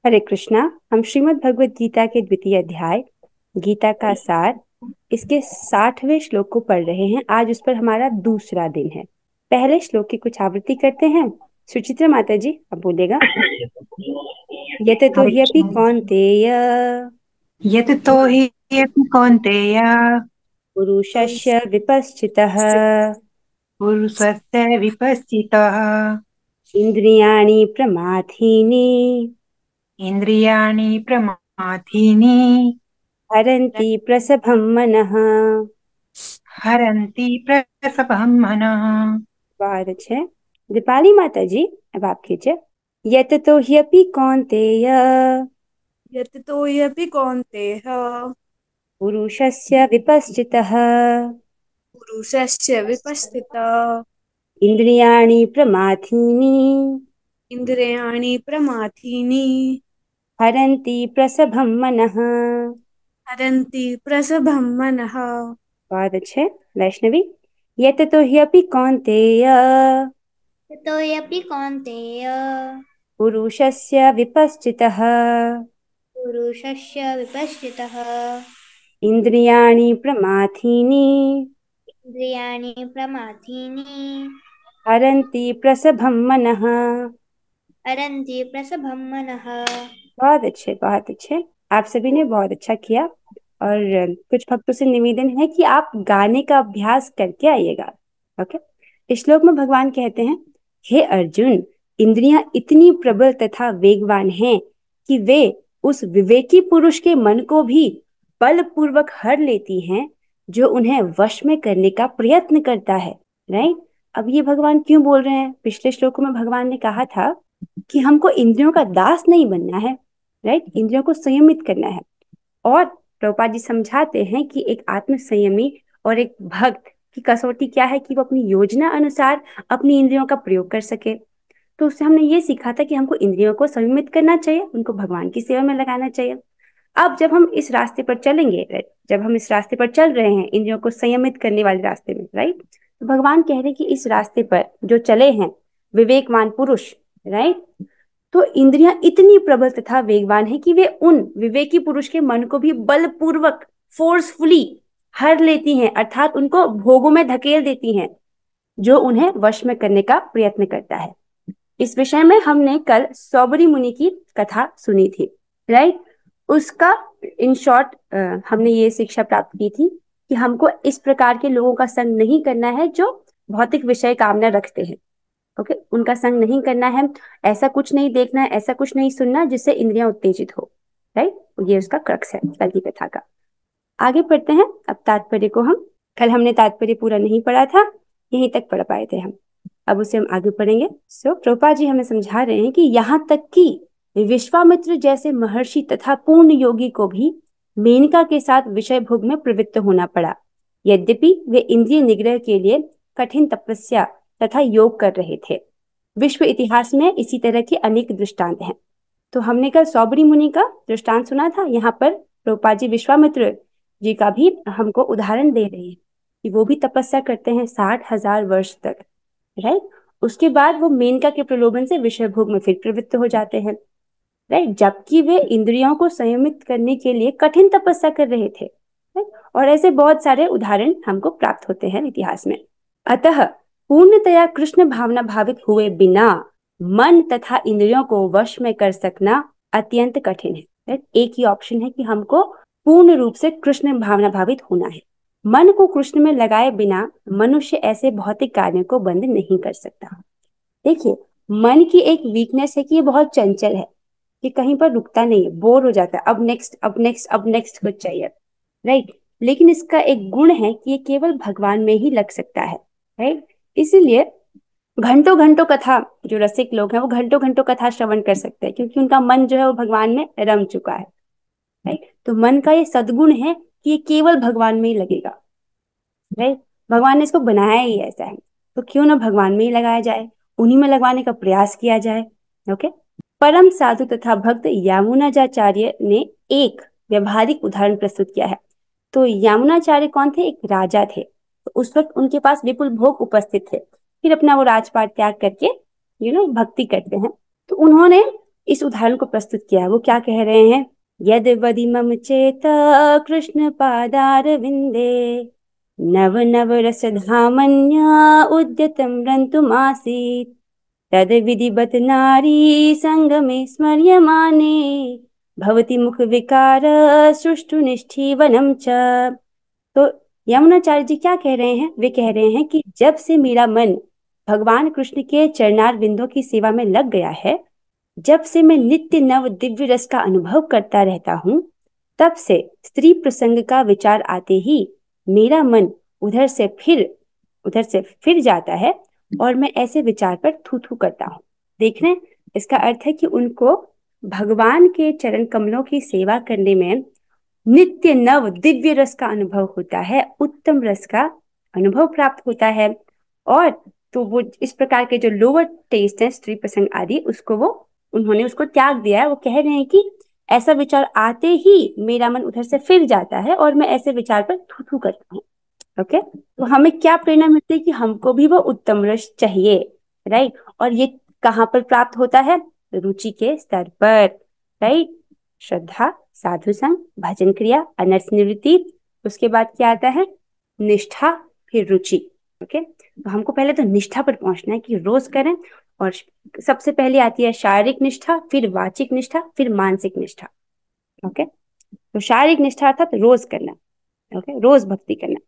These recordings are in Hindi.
हरे कृष्णा। हम श्रीमद् भगवत गीता के द्वितीय अध्याय गीता का सार इसके 60वें श्लोक को पढ़ रहे हैं। आज उस पर हमारा दूसरा दिन है। पहले श्लोक की कुछ आवृत्ति करते हैं। सुचित्रा माता जी अब बोलेगा। यत तो हरे ह्यपि कृष्ण। कौन्तेय यत् तो हि यत् कौन्तेय पुरुषस्य विपश्चितः पुरुषस्य विपश्चितः इन्द्रियाणि प्रमाथीनि इन्द्रियाणि प्रमाथीनि हरन्ति प्रसभं मनः। हरन्ति प्रसभं मनः। बहुत अच्छे। दीपाली माता जी अब आप कीजिए। यत तो ह्यपि कौन्तेय यततोऽयपि कौन्तेय पुरुषस्य विपश्चितः पुरुषस्य विपस्थितः इन्द्रियाणि प्रमाथीनि इन्द्रियाणि प्रमाथीनि हरन्ति प्रसभं मनः। हरन्ति प्रसभं मनः। बहुत अच्छे। वैष्णवी। यत तो ह्यपि कौन्तेय ततोऽपि कौन्तेय पुरुषस्य विपश्चितः पुरुषस्य विपश्चितः इन्द्रियाणि प्रमाथीनि इन्द्रियाणि प्रमाथीनि हरन्ति प्रसभं मनः। हरन्ति प्रसभं मनः। बहुत अच्छे, बहुत अच्छे। आप सभी ने बहुत अच्छा किया। और कुछ भक्तों से निवेदन है कि आप गाने का अभ्यास करके आइएगा। ओके। इस श्लोक में भगवान कहते हैं, हे अर्जुन, इंद्रियां इतनी प्रबल तथा वेगवान हैं कि वे उस विवेकी पुरुष के मन को भी बलपूर्वक हर लेती हैं जो उन्हें वश में करने का प्रयत्न करता है। राइट। अब ये भगवान क्यों बोल रहे हैं? पिछले श्लोकों में भगवान ने कहा था कि हमको इंद्रियों का दास नहीं बनना है। राइट। इंद्रियों को संयमित करना है। और प्रभुपाद जी समझाते हैं कि एक आत्म संयमी और एक भक्त की कसौटी क्या है कि वो अपनी योजना अनुसार अपनी इंद्रियों का प्रयोग कर सके। तो उससे हमने ये सीखा था कि हमको इंद्रियों को संयमित करना चाहिए, उनको भगवान की सेवा में लगाना चाहिए। अब जब हम इस रास्ते पर चलेंगे, जब हम इस रास्ते पर चल रहे हैं इंद्रियों को संयमित करने वाले रास्ते में, राइट, तो भगवान कह रहे हैं कि इस रास्ते पर जो चले हैं विवेकवान पुरुष, राइट, तो इंद्रियां इतनी प्रबल तथा वेगवान है कि वे उन विवेकी पुरुष के मन को भी बलपूर्वक फोर्सफुली हर लेती हैं, अर्थात उनको भोगों में धकेल देती हैं जो उन्हें वश में करने का प्रयत्न करता है। इस विषय में हमने कल सौबरी मुनि की कथा सुनी थी। राइट। उसका इन शॉर्ट हमने ये शिक्षा प्राप्त की थी कि हमको इस प्रकार के लोगों का संग नहीं करना है जो भौतिक विषय कामना रखते हैं। ओके। उनका संग नहीं करना है। ऐसा कुछ नहीं देखना है, ऐसा कुछ नहीं सुनना जिससे इंद्रियां उत्तेजित हो। राइट। ये उसका क्रक्स है कल की कथा का। आगे पढ़ते हैं अब तात्पर्य को। हम कल हमने तात्पर्य पूरा नहीं पढ़ा था, यहीं तक पढ़ पाए थे हम। अब उसे हम आगे पढ़ेंगे। प्रभुपाद जी हमें समझा रहे हैं कि यहाँ तक कि विश्वामित्र जैसे महर्षि तथा पूर्ण योगी को भी मेनका के साथ विषय भोग में प्रवृत्त होना पड़ा। यद्यपि वे इंद्रिय निग्रह के लिए कठिन तपस्या तथा योग कर रहे थे। विश्व इतिहास में इसी तरह के अनेक दृष्टांत हैं। तो हमने कल सौबरी मुनि का दृष्टांत सुना था। यहाँ पर प्रभुपाद जी विश्वामित्र जी का भी हमको उदाहरण दे रहे हैं कि वो भी तपस्या करते हैं 60,000 वर्ष तक। राइट। उसके बाद वो मेनका के प्रलोभन से विषय भोग में फिर प्रवृत्त हो जाते हैं। राइट। जबकि वे इंद्रियों को संयमित करने के लिए कठिन तपस्या कर रहे थे। राइट। और ऐसे बहुत सारे उदाहरण हमको प्राप्त होते हैं इतिहास में। अतः पूर्णतया कृष्ण भावना भावित हुए बिना मन तथा इंद्रियों को वश में कर सकना अत्यंत कठिन है। राइट। एक ही ऑप्शन है कि हमको पूर्ण रूप से कृष्ण भावना भावित होना है। मन को कृष्ण में लगाए बिना मनुष्य ऐसे भौतिक कार्यों को बंद नहीं कर सकता। देखिए, मन की एक वीकनेस है कि ये बहुत चंचल है, कि कहीं पर रुकता नहीं है, बोर हो जाता है, अब नेक्स्ट अब नेक्स्ट अब नेक्स्ट कुछ चाहिए। राइट। लेकिन इसका एक गुण है कि ये केवल भगवान में ही लग सकता है। राइट। इसीलिए घंटों घंटों कथा, जो रसिक लोग हैं वो घंटों घंटों कथा श्रवण कर सकते हैं क्योंकि उनका मन जो है वो भगवान में रम चुका है। राइट। तो मन का ये सद्गुण है कि ये केवल भगवान में ही लगेगा। राइट। भगवान ने इसको बनाया ही ऐसा है, तो क्यों ना भगवान में ही लगाया जाए, उन्हीं में लगवाने का प्रयास किया जाए। ओके। परम साधु तथा भक्त यामुनाचार्य ने एक व्यवहारिक उदाहरण प्रस्तुत किया है। तो यामुनाचार्य कौन थे? एक राजा थे। तो उस वक्त उनके पास विपुल भोग उपस्थित थे, फिर अपना वो राजपाट त्याग करके भक्ति करते हैं। तो उन्होंने इस उदाहरण को प्रस्तुत किया है। वो क्या कह रहे हैं? यद वदिमम चेत कृष्ण पादार विंदे नव नव रस धामन्या उद्यतम रंतुमासीत तद विधिवत नारी संगमे स्मर्यमाने भवति मुख विकार सुष्ठु निष्ठीवनम च। तो यमुनाचार्य जी क्या कह रहे हैं? वे कह रहे हैं कि जब से मेरा मन भगवान कृष्ण के चरणार बिंदों की सेवा में लग गया है, जब से मैं नित्य नव दिव्य रस का अनुभव करता रहता हूँ, तब से स्त्री प्रसंग का विचार आते ही मेरा मन उधर से फिर जाता है और मैं ऐसे विचार पर थू थू करता हूँ। देख रहे हैं, इसका अर्थ है कि उनको भगवान के चरण कमलों की सेवा करने में नित्य नव दिव्य रस का अनुभव होता है, उत्तम रस का अनुभव प्राप्त होता है। और तो वो इस प्रकार के जो लोअर टेस्ट है, स्त्री प्रसंग आदि, उन्होंने उसको त्याग दिया है। वो कह रहे हैं कि ऐसा विचार आते ही मेरा मन उधर से फिर जाता है और मैं ऐसे विचार पर थू थू करता हूँ। ओके, तो हमें क्या प्रेरणा मिलती है कि हमको भी वो उत्तम रस चाहिए, राइट? और ये कहाँ पर प्राप्त होता है? रुचि के स्तर पर, राइट? श्रद्धा, साधु संग, भजन क्रिया, अनर्थ निवृत्ति, उसके बाद क्या आता है? निष्ठा, फिर रुचि। ओके, तो हमको पहले तो निष्ठा पर पहुंचना है कि रोज करें। और सबसे पहले आती है शारीरिक निष्ठा, फिर वाचिक निष्ठा, फिर मानसिक निष्ठा। ओके, तो शारीरिक निष्ठा अर्थात रोज करना। ओके, रोज भक्ति करना।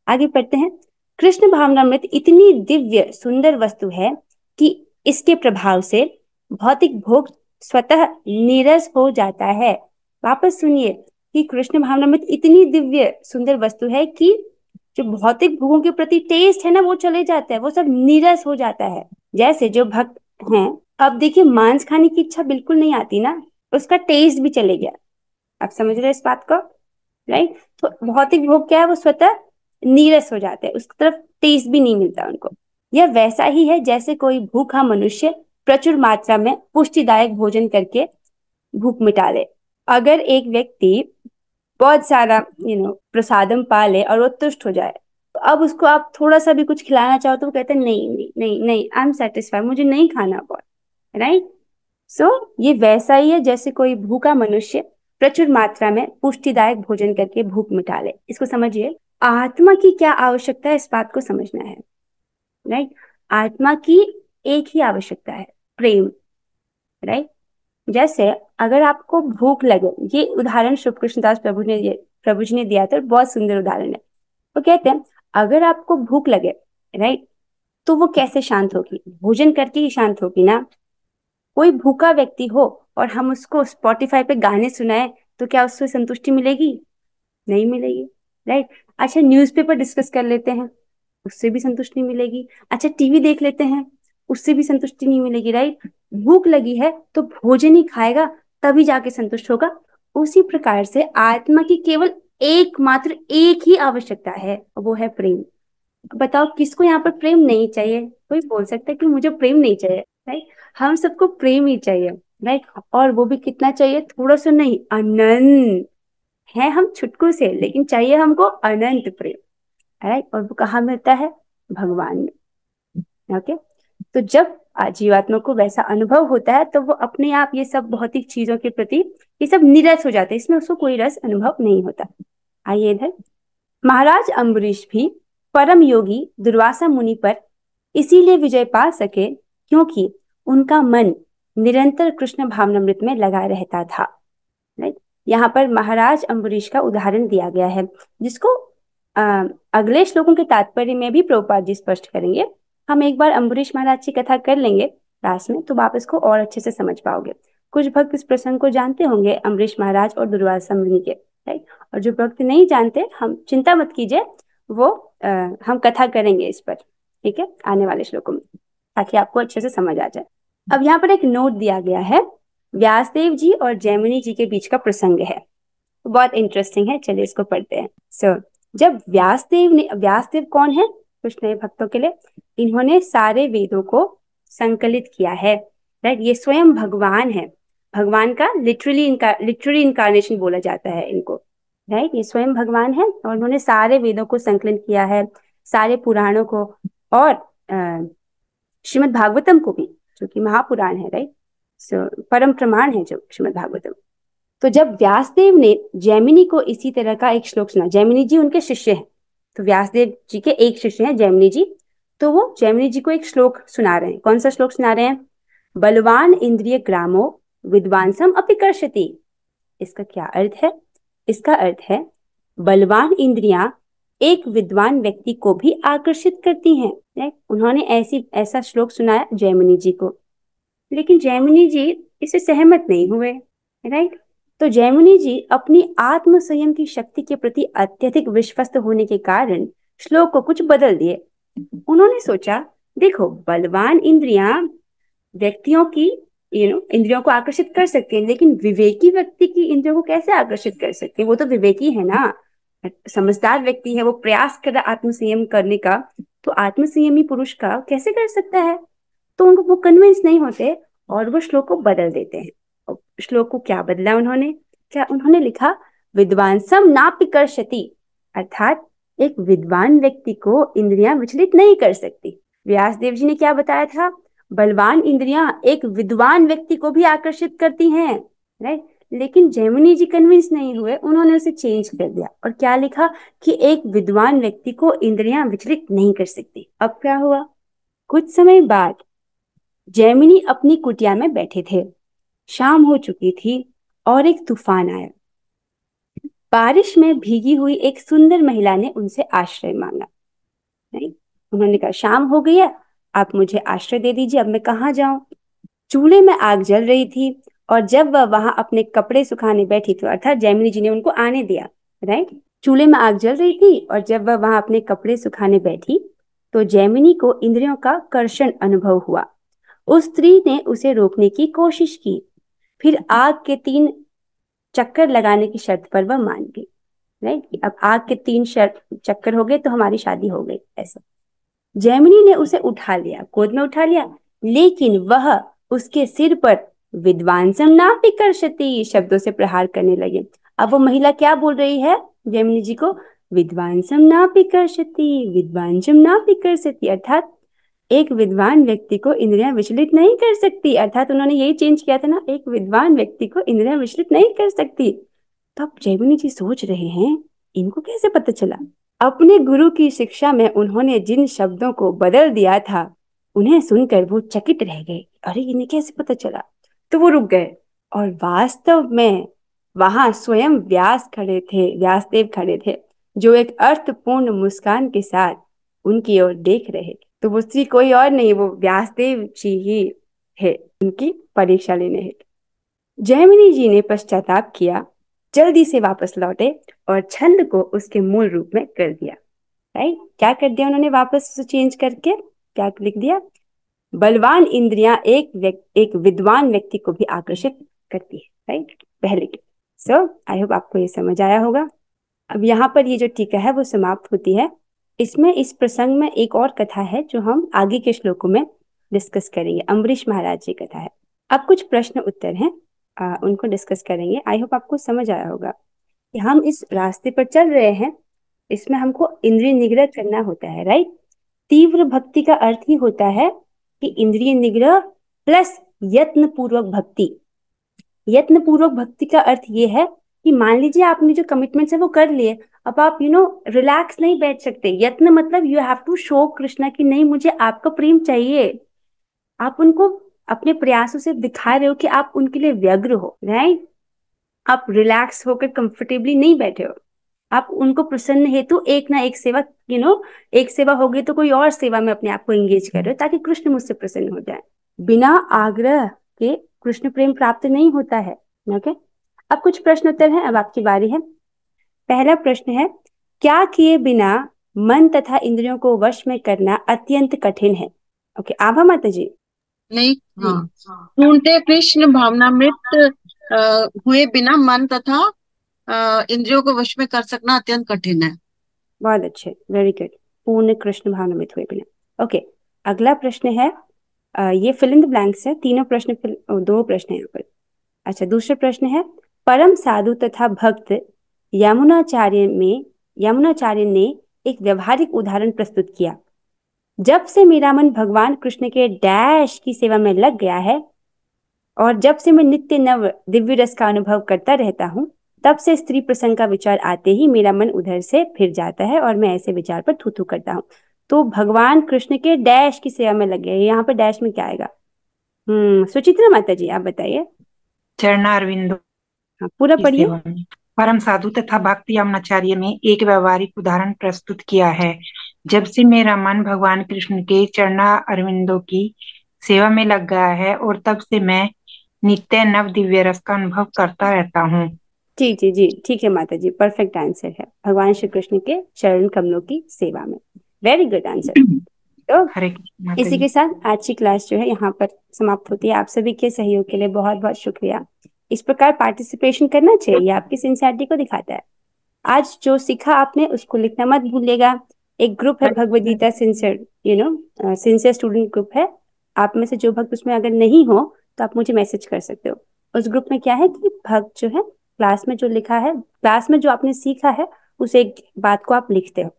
आगे पढ़ते हैं। कृष्ण भावनामृत इतनी दिव्य सुंदर वस्तु है कि इसके प्रभाव से भौतिक भोग स्वतः नीरस हो जाता है। वापस सुनिए कि कृष्ण भावनामृत इतनी दिव्य सुंदर वस्तु है कि जो भौतिक भोगों के प्रति टेस्ट है ना, वो चले जाता है, वो सब नीरस हो जाता है। जैसे जो भक्त हैं, अब देखिए मांस खाने की इच्छा बिल्कुल नहीं आती ना, उसका टेस्ट भी चले गया। आप समझ रहे हैं इस बात को, राइट? तो भौतिक भोग क्या है? वो स्वतः नीरस हो जाते हैं, उसकी तरफ टेस्ट भी नहीं मिलता उनको। यह वैसा ही है जैसे कोई भूखा मनुष्य प्रचुर मात्रा में पुष्टिदायक भोजन करके भूख मिटा ले। अगर एक व्यक्ति बहुत सारा प्रसादम पा ले और वो तुष्ट हो जाए, तो अब उसको आप थोड़ा सा भी कुछ खिलाना चाहो तो वो कहते हैं नहीं नहीं नहीं नहीं, आई एम सेटिस्फाइड, मुझे नहीं खाना बहुत, राइट? सो ये वैसा ही है जैसे कोई भूखा मनुष्य प्रचुर मात्रा में पुष्टिदायक भोजन करके भूख मिटा ले। इसको समझिए, आत्मा की क्या आवश्यकता है, इस बात को समझना है, राइट? आत्मा की एक ही आवश्यकता है, प्रेम, राइट? जैसे अगर आपको भूख लगे, ये उदाहरण श्री कृष्णदास प्रभु जी ने दिया था, बहुत सुंदर उदाहरण है। वो कहते हैं अगर आपको भूख लगे, राइट, तो वो कैसे शांत होगी? भोजन करके ही शांत होगी ना। कोई भूखा व्यक्ति हो और हम उसको स्पॉटिफाई पे गाने सुनाए तो क्या उससे संतुष्टि मिलेगी? नहीं मिलेगी, राइट? अच्छा, न्यूज़पेपर डिस्कस कर लेते हैं, उससे भी संतुष्टि नहीं मिलेगी। अच्छा, टीवी देख लेते हैं, उससे भी संतुष्टि नहीं मिलेगी, राइट? भूख लगी है तो भोजन ही खाएगा, तभी जाके संतुष्ट होगा। उसी प्रकार से आत्मा की केवल एकमात्र एक ही आवश्यकता है, वो है प्रेम। बताओ किसको यहाँ पर प्रेम नहीं चाहिए? कोई बोल सकता है कि मुझे प्रेम नहीं चाहिए, राइट? हम सबको प्रेम ही चाहिए, राइट? और वो भी कितना चाहिए? थोड़ा सा नहीं, अनंत। है हम छुटकू से, लेकिन चाहिए हमको अनंत प्रेम, राइट? और वो कहाँ मिलता है? भगवान में। ओके, तो जब जीवात्मा को वैसा अनुभव होता है तो वो अपने आप ये सब भौतिक चीजों के प्रति ये सब निरस हो जाते हैं, इसमें उसको कोई रस अनुभव नहीं होता। आइए इधर। महाराज अम्बरीश भी परम योगी दुर्वासा मुनि पर इसीलिए विजय पा सके क्योंकि उनका मन निरंतर कृष्ण भावनामृत में लगा रहता था, राइट? यहाँ पर महाराज अम्बरीश का उदाहरण दिया गया है, जिसको अगले श्लोकों के तात्पर्य में भी प्रभुपाद जी स्पष्ट करेंगे। हम एक बार अम्बरीश महाराज की कथा कर लेंगे क्लास में, तो आप इसको और अच्छे से समझ पाओगे। कुछ भक्त इस प्रसंग को जानते होंगे, अम्बरीश महाराज और दुर्वासा मुनि के, राइट? और जो भक्त नहीं जानते, हम चिंता मत कीजिए, वो हम कथा करेंगे इस पर, ठीक है, आने वाले श्लोकों में, ताकि आपको अच्छे से समझ आ जाए। अब यहाँ पर एक नोट दिया गया है, व्यासदेव जी और जैमिनी जी के बीच का प्रसंग है, बहुत इंटरेस्टिंग है। चलिए इसको पढ़ते हैं। जब व्यासदेव कौन है? कुछ नए भक्तों के लिए, इन्होंने सारे वेदों को संकलित किया है, राइट? ये स्वयं भगवान है, भगवान का लिटरली इनकारनेशन बोला जाता है इनको, राइट? ये स्वयं भगवान है और उन्होंने सारे वेदों को संकलित किया है, सारे पुराणों को, और श्रीमद् भागवतम को भी, जो कि महापुराण है, राइट? परम प्रमाण है जो श्रीमद् भागवतम। तो जब व्यासदेव ने जैमिनी को इसी तरह का एक श्लोक सुना, जैमिनी जी उनके शिष्य हैं, तो व्यासदेव जी के एक शिष्य हैं जैमिनी जी, तो वो जैमिनी जी को एक श्लोक सुना रहे हैं। कौन सा श्लोक सुना रहे हैं? बलवान इंद्रिय ग्रामो विद्वांसम अपिकर्षति। इसका क्या अर्थ है? इसका अर्थ है बलवान इंद्रियां एक विद्वान व्यक्ति को भी आकर्षित करती हैं। उन्होंने ऐसा श्लोक सुनाया जैमिनी जी को, लेकिन जैमिनी जी इससे सहमत नहीं हुए। राइट, तो जैमिनी जी अपनी आत्म संयम की शक्ति के प्रति अत्यधिक विश्वस्त होने के कारण श्लोक को कुछ बदल दिए। उन्होंने सोचा, देखो बलवान इंद्रियां व्यक्तियों की इंद्रियों को आकर्षित कर सकती है, लेकिन विवेकी व्यक्ति की इंद्रियों को कैसे आकर्षित कर सकती है? वो तो विवेकी है ना, समझदार व्यक्ति है, वो प्रयास कर रहा आत्मसंयम करने का, तो आत्मसंयमी पुरुष का कैसे कर सकता है? तो उनको वो कन्विंस नहीं होते और वो श्लोक को बदल देते हैं। और श्लोक को क्या बदला उन्होंने? क्या उन्होंने लिखा, विद्वांसम नापिकर्षति, अर्थात एक विद्वान व्यक्ति को इंद्रियां विचलित नहीं कर सकती। व्यासदेव जी ने क्या बताया था? बलवान इंद्रियां एक विद्वान व्यक्ति को भी आकर्षित करती हैं। राइट, लेकिन जैमिनी जी कन्विंस नहीं हुए, उन्होंने उसे चेंज कर दिया और क्या लिखा कि एक विद्वान व्यक्ति को इंद्रियां विचलित नहीं कर सकती। अब क्या हुआ? कुछ समय बाद जैमिनी अपनी कुटिया में बैठे थे, शाम हो चुकी थी और एक तूफान आया। बारिश में भीगी हुई एक सुंदर महिला ने उनसे आश्रय मांगा। नहीं, उन्होंने कहा, शाम हो गई है, आप मुझे आश्रय दे दीजिए, अब मैं कहाँ जाऊं? चूल्हे में आग जल रही थी और जब वह वहां अपने कपड़े सुखाने बैठी थी, अर्थात जैमिनी जी ने उनको आने दिया। राइट, चूल्हे में आग जल रही थी और जब वह वहां अपने कपड़े सुखाने बैठी तो जैमिनी को इंद्रियों का कर्षण अनुभव हुआ। उस स्त्री ने उसे रोकने की कोशिश की, फिर आग के 3 चक्कर लगाने की शर्त पर वह मान गई। राइट, अब आग के 3 चक्कर हो गए तो हमारी शादी हो गई। ऐसा जैमिनी ने उसे उठा लिया, गोद में उठा लिया, लेकिन वह उसके सिर पर विद्वांसम नापिकर्षति शब्दों से प्रहार करने लगे। अब वो महिला क्या बोल रही है जैमिनी जी को? विद्वांसम नापिकर्षति, विद्वांसम नापिकर्षति, अर्थात एक विद्वान व्यक्ति को इंद्रियां विचलित नहीं कर सकती। अर्थात उन्होंने यही चेंज किया था ना, एक विद्वान व्यक्ति को इंद्रियां विचलित नहीं कर सकती। तो अब जैमिनी जी सोच रहे हैं, इनको कैसे पता चला? अपने गुरु की शिक्षा में उन्होंने जिन शब्दों को बदल दिया था, उन्हें सुनकर वो चकित रह गए। अरे, इन्हें कैसे पता चला? तो वो रुक गए और वास्तव में वहां स्वयं व्यासदेव खड़े थे, जो एक अर्थपूर्ण मुस्कान के साथ उनकी ओर देख रहे। तो वो स्त्री कोई और नहीं, वो व्यासदेव जी ही है, उनकी परीक्षा लेने हेतु। जैमिनी जी ने पश्चाताप किया, जल्दी से वापस लौटे और छंद को उसके मूल रूप में कर दिया। राइट, क्या कर दिया उन्होंने? वापस उसे चेंज करके क्या लिख दिया? बलवान इंद्रियां एक विद्वान व्यक्ति को भी आकर्षित करती है। राइट, पहले के। सो आई होप आपको ये समझ आया होगा। अब यहाँ पर ये जो टीका है वो समाप्त होती है। इसमें इस प्रसंग में एक और कथा है जो हम आगे के श्लोकों में डिस्कस करेंगे। अम्बरीश महाराज जी कथा है। अब कुछ प्रश्न उत्तर हैं, उनको डिस्कस करेंगे। आई होप आपको समझ आया होगा कि हम इस रास्ते पर चल रहे हैं, इसमें हमको इंद्रिय निग्रह करना होता है। राइट, तीव्र भक्ति का अर्थ ही होता है कि इंद्रिय निग्रह प्लस यत्न पूर्वक भक्ति। यत्न पूर्वक भक्ति का अर्थ ये है कि मान लीजिए आपने जो कमिटमेंट्स है वो कर लिए, अब आप रिलैक्स नहीं बैठ सकते। यत्न मतलब you have to show Krishna कि नहीं, मुझे आपका प्रेम चाहिए। आप उनको अपने प्रयासों से दिखा रहे हो कि आप उनके लिए व्यग्र हो। राइट, आप रिलैक्स होकर कंफर्टेबली नहीं बैठे हो, आप उनको प्रसन्न हेतु एक ना एक सेवा एक सेवा हो गई तो कोई और सेवा में अपने आप को एंगेज कर रहे हो ताकि कृष्ण मुझसे प्रसन्न हो जाए। बिना आग्रह के कृष्ण प्रेम प्राप्त नहीं होता है। ओके, अब कुछ प्रश्न उत्तर हैं, अब आपकी बारी है। पहला प्रश्न है, क्या किए बिना मन तथा इंद्रियों को वश में करना अत्यंत कठिन है? ओके, आभा माता जी। नहीं, हाँ, ढूंढते कृष्ण भावनामृत हुए बिना मन तथा इंद्रियों को वश में कर सकना अत्यंत कठिन है। बहुत अच्छे, वेरी गुड। पूर्ण कृष्ण भावनामृत हुए बिना। ओके, अगला प्रश्न है, ये फिल इन द ब्लैंक्स है, तीनों प्रश्न, 2 प्रश्न है यहाँ पर। अच्छा, दूसरा प्रश्न है, परम साधु तथा भक्त यमुनाचार्य ने एक व्यवहारिक उदाहरण प्रस्तुत किया। जब से मेरा मन भगवान कृष्ण के डैश की सेवा में लग गया है, और जब से मैं नित्य नव दिव्य रस का अनुभव करता रहता हूँ, तब से स्त्री प्रसंग का विचार आते ही मेरा मन उधर से फिर जाता है और मैं ऐसे विचार पर थू थू करता हूँ। तो भगवान कृष्ण के डैश की सेवा में लगे हैं। यहाँ पर डैश में क्या आएगा? सुचित्रा माता जी, आप बताइए। चरणारविंदों हाँ, पूरा की पढ़िए। सेवा में। परम साधु तथा भक्ति यमुनाचार्य में एक व्यवहारिक उदाहरण प्रस्तुत किया है। जब से मेरा मन भगवान कृष्ण के चरणा अरविंदों की सेवा में लग गया है और तब से मैं नित्य नव दिव्य रस का अनुभव करता रहता हूँ। जी जी जी, ठीक है माता जी, परफेक्ट आंसर है, भगवान श्री कृष्ण के चरण कमलों की सेवा में। Very good answer. तो हरे कृष्ण माता इसी जी। के साथ आज की क्लास जो है यहाँ पर समाप्त होती है। आप सभी के सहयोग के लिए बहुत बहुत शुक्रिया। इस प्रकार पार्टिसिपेशन करना चाहिए, आपकी सिंसियरिटी को दिखाता है। आज जो सीखा आपने उसको लिखना मत भूलिएगा। एक ग्रुप है Bhagavad Gita sincere, sincere student group है। आप में से जो भक्त उसमें अगर नहीं हो तो आप मुझे मैसेज कर सकते हो। उस ग्रुप में क्या है कि भक्त जो है क्लास में जो लिखा है, क्लास में जो आपने सीखा है उस एक बात को आप लिखते हो।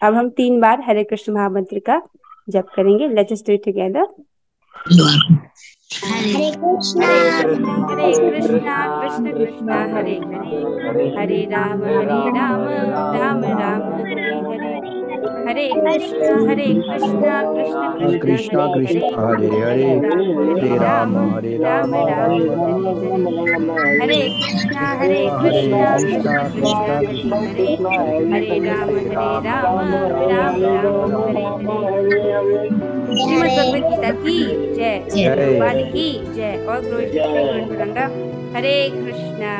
अब हम 3 बार हरे कृष्ण महामंत्र का जप करेंगे। Let's just do it together. Hare Krishna Hare Krishna Krishna Krishna Hare Hare, Hare Ram Ram Ram Hare Hare, Hare Krishna Krishna Krishna Hare Hare, Hare Ram Ram Hare Hare, Hare Krishna Krishna Krishna Hare Hare, Hare Ram Ram Ram Hare Hare. Shrimad Bhagavad Gita की जय, भगवान की जय। और हरे कृष्णा।